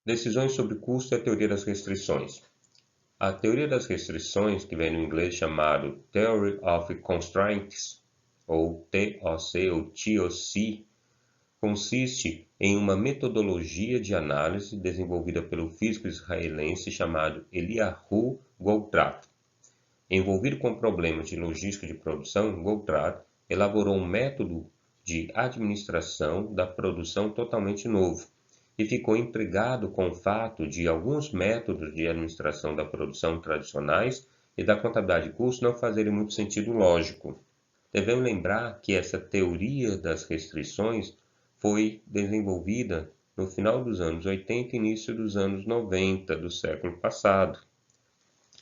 Decisões sobre custo e a teoria das restrições. A teoria das restrições, que vem no inglês chamado Theory of Constraints, ou TOC ou TOC, consiste em uma metodologia de análise desenvolvida pelo físico israelense chamado Eliyahu Goldratt. Envolvido com problemas de logística de produção, Goldratt elaborou um método de administração da produção totalmente novo e ficou intrigado com o fato de alguns métodos de administração da produção tradicionais e da contabilidade de custos não fazerem muito sentido lógico. Devemos lembrar que essa teoria das restrições foi desenvolvida no final dos anos 80 e início dos anos 90 do século passado.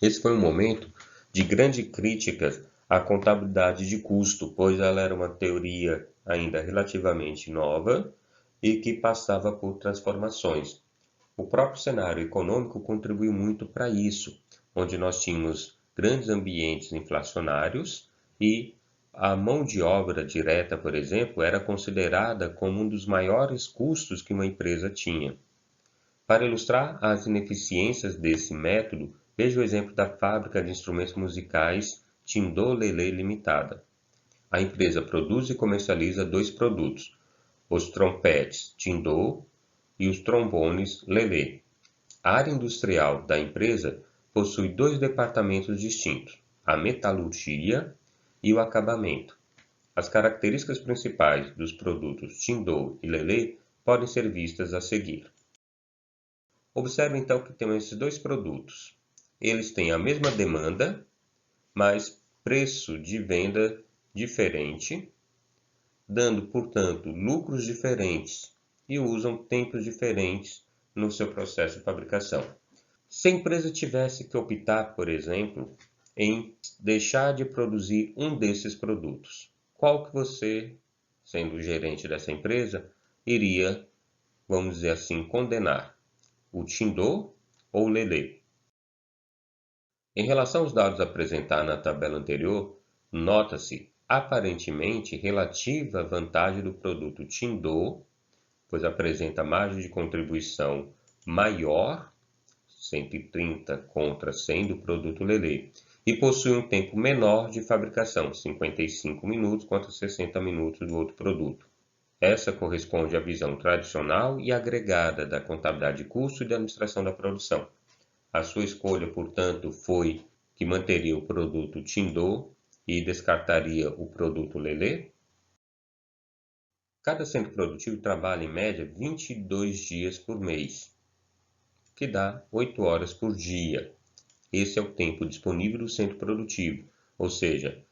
Esse foi um momento de grande crítica à contabilidade de custo, pois ela era uma teoria ainda relativamente nova e que passava por transformações. O próprio cenário econômico contribuiu muito para isso, onde nós tínhamos grandes ambientes inflacionários e a mão de obra direta, por exemplo, era considerada como um dos maiores custos que uma empresa tinha. Para ilustrar as ineficiências desse método, veja o exemplo da fábrica de instrumentos musicais Tindô Lelê Limitada. A empresa produz e comercializa dois produtos, os trompetes Tindô e os trombones Lelê. A área industrial da empresa possui dois departamentos distintos, a metalurgia e o acabamento. As características principais dos produtos Tindô e Lelê podem ser vistas a seguir. Observe então que temos esses dois produtos. Eles têm a mesma demanda, mas preço de venda diferente, dando, portanto, lucros diferentes e usam tempos diferentes no seu processo de fabricação. Se a empresa tivesse que optar, por exemplo, em deixar de produzir um desses produtos, qual que você, sendo o gerente dessa empresa, iria, vamos dizer assim, condenar? O Tindô ou o Lelê? Em relação aos dados apresentados na tabela anterior, nota-se aparentemente relativa vantagem do produto Tindô, pois apresenta margem de contribuição maior, 130 contra 100 do produto Lelê, e possui um tempo menor de fabricação, 55 minutos contra 60 minutos do outro produto. Essa corresponde à visão tradicional e agregada da contabilidade de custo e da administração da produção. A sua escolha, portanto, foi que manteria o produto Tindô e descartaria o produto Lelê? Cada centro produtivo trabalha em média 22 dias por mês, que dá 8 horas por dia. Esse é o tempo disponível do centro produtivo, ou seja,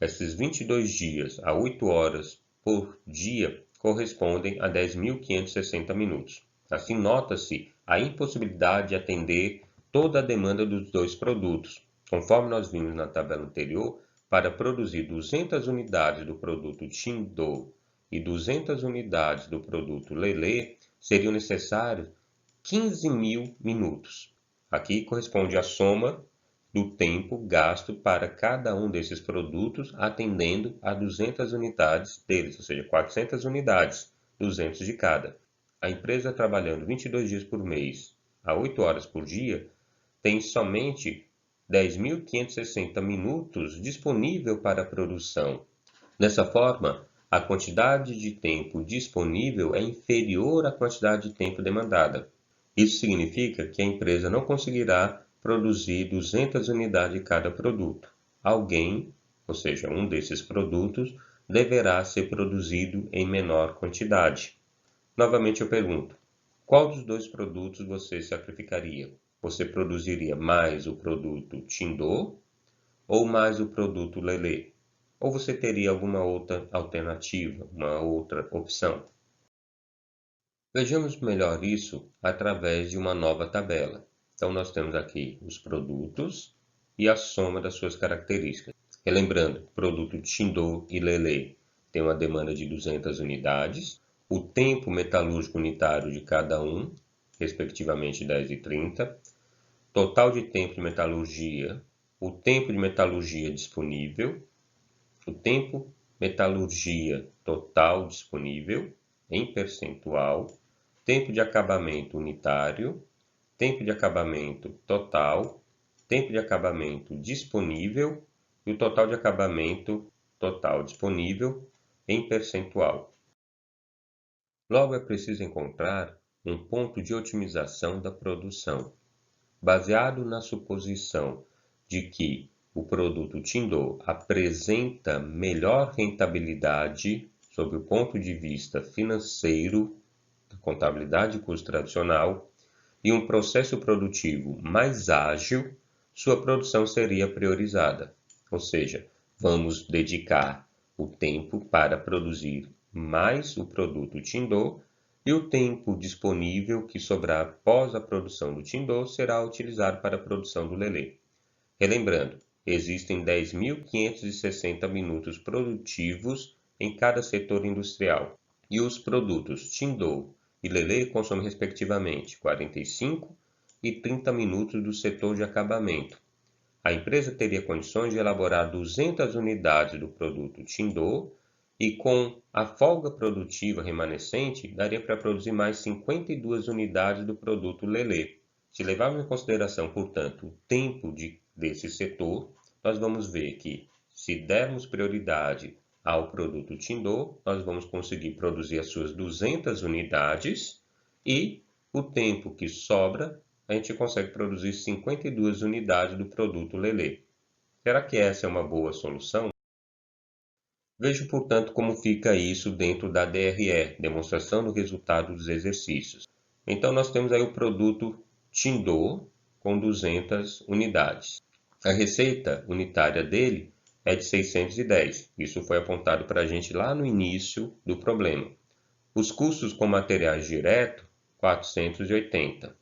esses 22 dias a 8 horas por dia correspondem a 10.560 minutos. Assim, nota-se a impossibilidade de atender toda a demanda dos dois produtos. Conforme nós vimos na tabela anterior, para produzir 200 unidades do produto Tindô e 200 unidades do produto Lelê, seriam necessários 15.000 minutos. Aqui corresponde a soma do tempo gasto para cada um desses produtos, atendendo a 200 unidades deles, ou seja, 400 unidades, 200 de cada. A empresa trabalhando 22 dias por mês, a 8 horas por dia, tem somente 10.560 minutos disponível para a produção. Dessa forma, a quantidade de tempo disponível é inferior à quantidade de tempo demandada. Isso significa que a empresa não conseguirá produzir 200 unidades de cada produto. Alguém, ou seja, um desses produtos, deverá ser produzido em menor quantidade. Novamente eu pergunto, qual dos dois produtos você sacrificaria? Você produziria mais o produto Tindô ou mais o produto Lelê? Ou você teria alguma outra alternativa, uma outra opção? Vejamos melhor isso através de uma nova tabela. Então, nós temos aqui os produtos e a soma das suas características. Relembrando, produto Tindô e Lelê tem uma demanda de 200 unidades, o tempo metalúrgico unitário de cada um, respectivamente 10 e 30, total de tempo de metalurgia, o tempo de metalurgia disponível, o tempo metalurgia total disponível em percentual, tempo de acabamento unitário, tempo de acabamento total, tempo de acabamento disponível e o total de acabamento total disponível em percentual. Logo, é preciso encontrar um ponto de otimização da produção, baseado na suposição de que o produto Tindô apresenta melhor rentabilidade sob o ponto de vista financeiro, da contabilidade de custo tradicional, e um processo produtivo mais ágil, sua produção seria priorizada. Ou seja, vamos dedicar o tempo para produzir mais o produto Tindô e o tempo disponível que sobrar após a produção do Tindô será utilizado para a produção do Lelê. Relembrando, existem 10.560 minutos produtivos em cada setor industrial e os produtos Tindô e Lelê consomem respectivamente 45 e 30 minutos do setor de acabamento. A empresa teria condições de elaborar 200 unidades do produto Tindô e com a folga produtiva remanescente, daria para produzir mais 52 unidades do produto Lelê. Se levarmos em consideração, portanto, o tempo desse setor, nós vamos ver que, se dermos prioridade ao produto Tindô, nós vamos conseguir produzir as suas 200 unidades e o tempo que sobra, a gente consegue produzir 52 unidades do produto Lelê. Será que essa é uma boa solução? Veja, portanto, como fica isso dentro da DRE, demonstração do resultado dos exercícios. Então, nós temos aí o produto Tindô com 200 unidades. A receita unitária dele é de 610. Isso foi apontado para a gente lá no início do problema. Os custos com materiais direto, 480.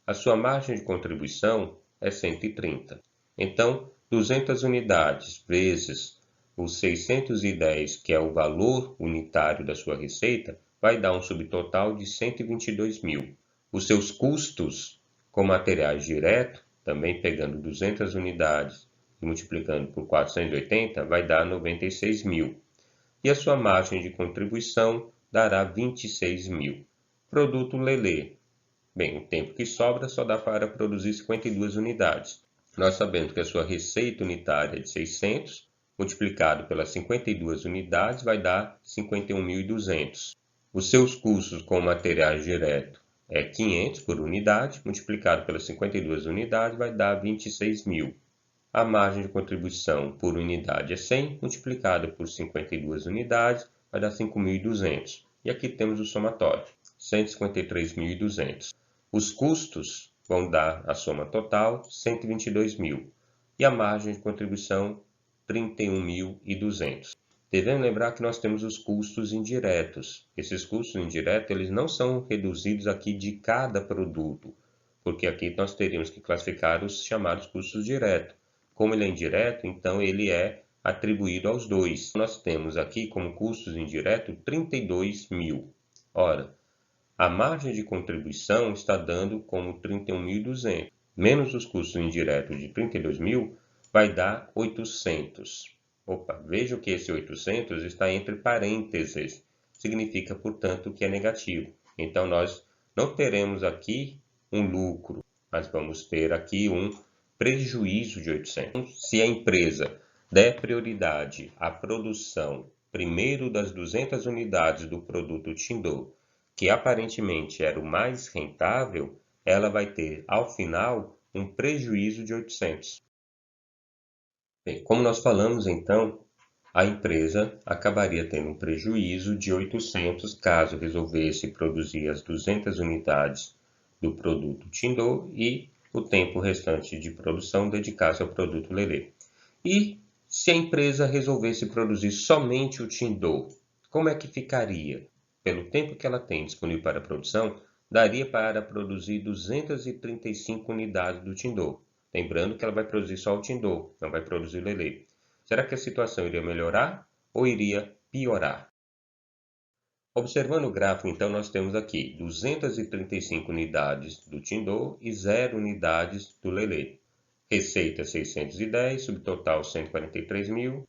A sua margem de contribuição é 130. Então, 200 unidades vezes os 610, que é o valor unitário da sua receita, vai dar um subtotal de 122 mil. Os seus custos com materiais direto, também pegando 200 unidades e multiplicando por 480, vai dar 96 mil. E a sua margem de contribuição dará 26 mil. Produto Lelê. Bem, o tempo que sobra só dá para produzir 52 unidades. Nós sabemos que a sua receita unitária é de 600, multiplicado pelas 52 unidades, vai dar 51.200. Os seus custos com materiais direto é 500 por unidade, multiplicado pelas 52 unidades, vai dar 26 mil. A margem de contribuição por unidade é 100, multiplicada por 52 unidades, vai dar 5.200. E aqui temos o somatório, 153.200. Os custos vão dar a soma total, 122 mil. E a margem de contribuição, 31.200. Devemos lembrar que nós temos os custos indiretos. Esses custos indiretos eles não são reduzidos aqui de cada produto, porque aqui nós teríamos que classificar os chamados custos diretos. Como ele é indireto, então ele é atribuído aos dois. Nós temos aqui como custos indiretos 32 mil. Ora, a margem de contribuição está dando como 31.200. Menos os custos indiretos de 32 mil, vai dar 800. Opa, veja que esse 800 está entre parênteses. Significa, portanto, que é negativo. Então, nós não teremos aqui um lucro, mas vamos ter aqui um prejuízo de 800. Se a empresa der prioridade à produção, primeiro das 200 unidades do produto Tindô, que aparentemente era o mais rentável, ela vai ter, ao final, um prejuízo de 800. Bem, como nós falamos, então, a empresa acabaria tendo um prejuízo de 800 caso resolvesse produzir as 200 unidades do produto Tindô e o tempo restante de produção dedicasse ao produto Lelê. E se a empresa resolvesse produzir somente o Tindô, como é que ficaria? Pelo tempo que ela tem disponível para a produção, daria para produzir 235 unidades do Tindô. Lembrando que ela vai produzir só o Tindô, não vai produzir o Lelê. Será que a situação iria melhorar ou iria piorar? Observando o gráfico, então, nós temos aqui 235 unidades do Tindô e 0 unidades do Lelê. Receita 610, subtotal 143 mil.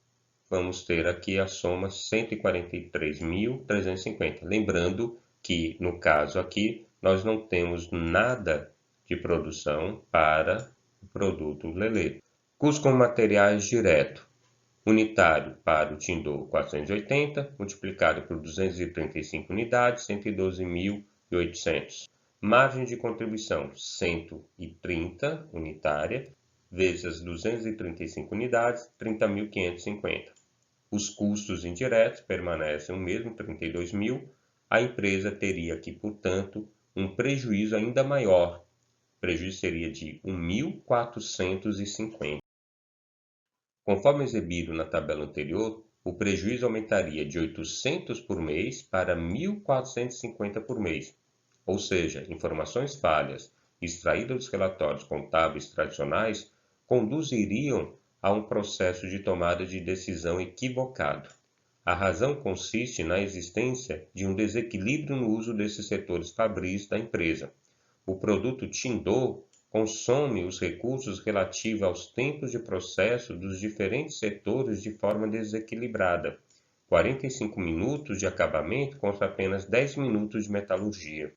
Vamos ter aqui a soma 143.350. Lembrando que, no caso aqui, nós não temos nada de produção para o produto Lelê. Custo com materiais direto. Unitário para o Tindô 480, multiplicado por 235 unidades, 112.800. Margem de contribuição 130 unitária, vezes as 235 unidades, 30.550. Os custos indiretos permanecem o mesmo, 32.000. A empresa teria aqui, portanto, um prejuízo ainda maior. O prejuízo seria de 1.450. Conforme exibido na tabela anterior, o prejuízo aumentaria de 800 por mês para 1.450 por mês. Ou seja, informações falhas extraídas dos relatórios contábeis tradicionais conduziriam a um processo de tomada de decisão equivocado. A razão consiste na existência de um desequilíbrio no uso desses setores fabris da empresa. O produto Tindô consome os recursos relativos aos tempos de processo dos diferentes setores de forma desequilibrada. 45 minutos de acabamento contra apenas 10 minutos de metalurgia.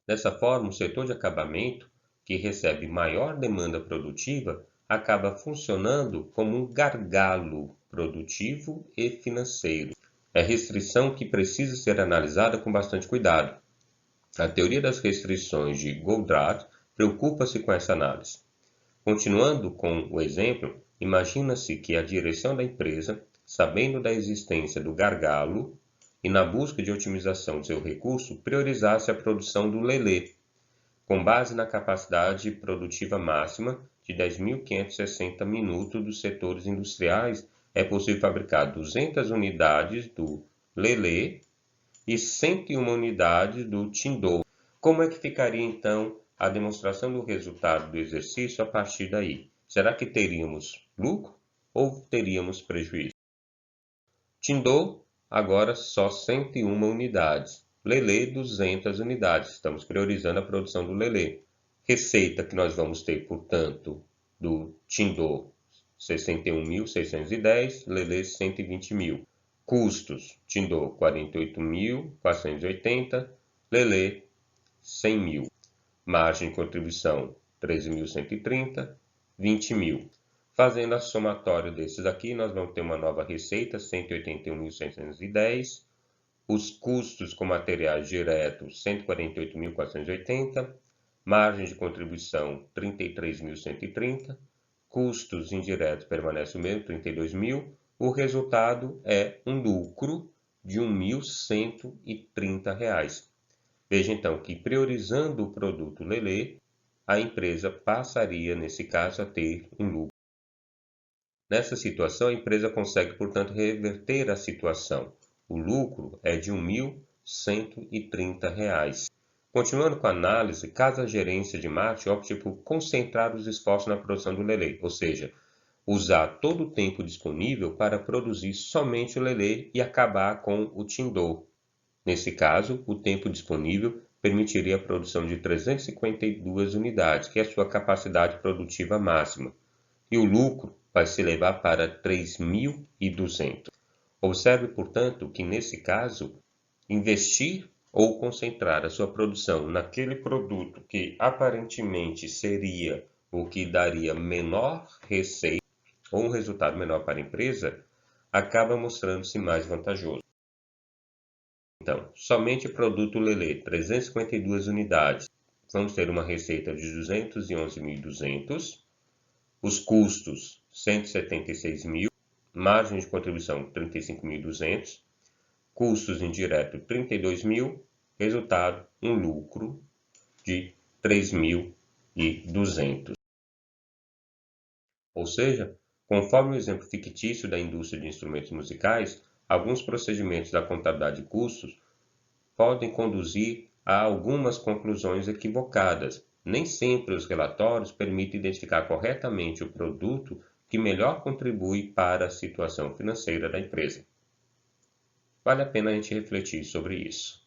Dessa forma, o setor de acabamento, que recebe maior demanda produtiva, acaba funcionando como um gargalo produtivo e financeiro. É restrição que precisa ser analisada com bastante cuidado. A teoria das restrições de Goldratt preocupa-se com essa análise. Continuando com o exemplo, imagina-se que a direção da empresa, sabendo da existência do gargalo e na busca de otimização de seu recurso, priorizasse a produção do Lelê, com base na capacidade produtiva máxima de 10.560 minutos dos setores industriais, é possível fabricar 200 unidades do Lelê e 101 unidades do Tindô. Como é que ficaria então a demonstração do resultado do exercício a partir daí? Será que teríamos lucro ou teríamos prejuízo? Tindô, agora só 101 unidades. Lelê, 200 unidades. Estamos priorizando a produção do Lelê. Receita que nós vamos ter, portanto, do Tindô, 61.610, Lelê, 120.000. Custos, Tindô, 48.480, Lelê, 100.000. Margem de contribuição, 13.130, 20.000. Fazendo a somatória desses aqui, nós vamos ter uma nova receita, 181.610. Os custos com materiais diretos, 148.480. Margem de contribuição, 33.130. Custos indiretos permanece o mesmo, 32.000. O resultado é um lucro de R$ 1.130. Veja então que, priorizando o produto Lelê, a empresa passaria, nesse caso, a ter um lucro. Nessa situação, a empresa consegue, portanto, reverter a situação. O lucro é de R$ 1.130. Continuando com a análise, caso a gerência de marketing opte por concentrar os esforços na produção do Lelê, ou seja, usar todo o tempo disponível para produzir somente o Lelê e acabar com o Tindô. Nesse caso, o tempo disponível permitiria a produção de 352 unidades, que é a sua capacidade produtiva máxima, e o lucro vai se elevar para 3.200. Observe, portanto, que nesse caso, investir ou concentrar a sua produção naquele produto que aparentemente seria o que daria menor receita ou um resultado menor para a empresa, acaba mostrando-se mais vantajoso. Então, somente produto Lelê, 352 unidades, vamos ter uma receita de 211.200, os custos 176.000, margem de contribuição 35.200, custos indiretos 32.000, resultado um lucro de 3.200. Ou seja, conforme o exemplo fictício da indústria de instrumentos musicais, alguns procedimentos da contabilidade de custos podem conduzir a algumas conclusões equivocadas. Nem sempre os relatórios permitem identificar corretamente o produto que melhor contribui para a situação financeira da empresa. Vale a pena a gente refletir sobre isso.